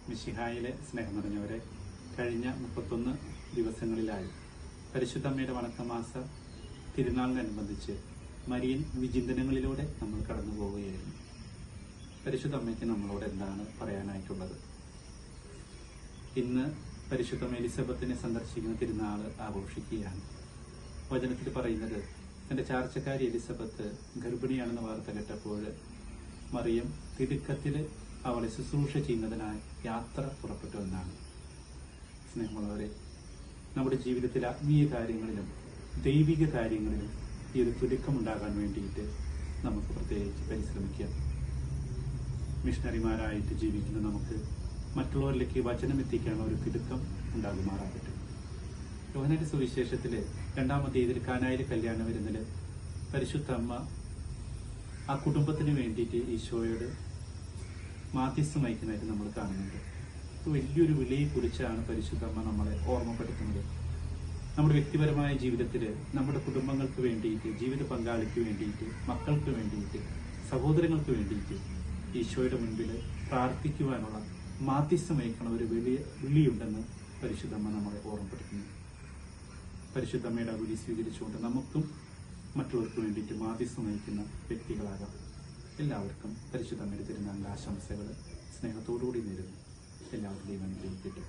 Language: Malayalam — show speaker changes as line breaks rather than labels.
മിശിഹായിലെ സ്നേഹം നിറഞ്ഞവരെ, കഴിഞ്ഞ 31 ദിവസങ്ങളിലായി പരിശുദ്ധമ്മയുടെ വണക്കമാസ തിരുനാളിനനുബന്ധിച്ച് മരിയൻ വിചിന്തനങ്ങളിലൂടെ നമ്മൾ കടന്നു പോവുകയായിരുന്നു. പരിശുദ്ധമ്മയ്ക്ക് നമ്മളോട് എന്താണ് പറയാനായിട്ടുള്ളത്? ഇന്ന് പരിശുദ്ധമ്മ എലിസബത്തിനെ സന്ദർശിക്കുന്ന തിരുനാൾ ആഘോഷിക്കുകയാണ്. വചനത്തിൽ പറയുന്നത്, തന്റെ ചാർച്ചക്കാരി എലിസബത്ത് ഗർഭിണിയാണെന്ന് വാർത്ത കേട്ടപ്പോൾ മറിയം തിടുക്കത്തിൽ അവളെ ശുശ്രൂഷ ചെയ്യുന്നതിനായി യാത്ര പുറപ്പെട്ടു എന്നാണ്. സ്നേഹമുള്ളവരെ, നമ്മുടെ ജീവിതത്തിൽ ആത്മീയ കാര്യങ്ങളിലും ദൈവിക കാര്യങ്ങളിലും ഈ ഒരു തുരുക്കമുണ്ടാകാൻ വേണ്ടിയിട്ട് നമുക്ക് പ്രത്യേകിച്ച് പരിശ്രമിക്കാം. മിഷണറിമാരായിട്ട് ജീവിക്കുന്ന നമുക്ക് മറ്റുള്ളവരിലേക്ക് വചനം എത്തിക്കാൻ ഒരു തിടുക്കം ഉണ്ടാകുമാറാകട്ടെ. യോഹന്നാന്റെ സുവിശേഷത്തില് 2-ാം അധ്യായത്തിൽ കാനായിലെ കല്യാണ വിരുന്നില് പരിശുദ്ധ അമ്മ ആ കുടുംബത്തിന് വേണ്ടിയിട്ട് ഈശോയോട് മാധ്യസ്ഥം വഹിക്കുന്നതായിട്ട് നമ്മൾ കാണുന്നുണ്ട്. വലിയൊരു വിലയെക്കുറിച്ചാണ് പരിശുദ്ധ അമ്മ നമ്മളെ ഓർമ്മപ്പെടുത്തുന്നത്. നമ്മുടെ വ്യക്തിപരമായ ജീവിതത്തിൽ നമ്മുടെ കുടുംബങ്ങൾക്ക് വേണ്ടിയിട്ട്, ജീവിത പങ്കാളിക്ക് വേണ്ടിയിട്ട്, മക്കൾക്ക് വേണ്ടിയിട്ട്, സഹോദരങ്ങൾക്ക് വേണ്ടിയിട്ട് ഈശോയുടെ മുൻപിൽ പ്രാർത്ഥിക്കുവാനുള്ള മാധ്യസ്ഥം വഹിക്കണ ഒരു വലിയ വിളിയുണ്ടെന്ന് പരിശുദ്ധമ്മ നമ്മളെ ഓർമ്മപ്പെടുത്തുന്നു. പരിശുദ്ധമ്മയുടെ വിളി സ്വീകരിച്ചുകൊണ്ട് നമുക്കും മറ്റുള്ളവർക്ക് വേണ്ടിയിട്ട് മാധ്യസ്ഥം വഹിക്കുന്ന വ്യക്തികളാകാം. എല്ലാവർക്കും പരിശുദ്ധമ്മയുടെ തിരുനാളിന്റെ ആശംസകൾ സ്നേഹത്തോടുകൂടി നേരുന്നു. എല്ലാവരുടെയും അനുഗ്രഹിക്കട്ടെ.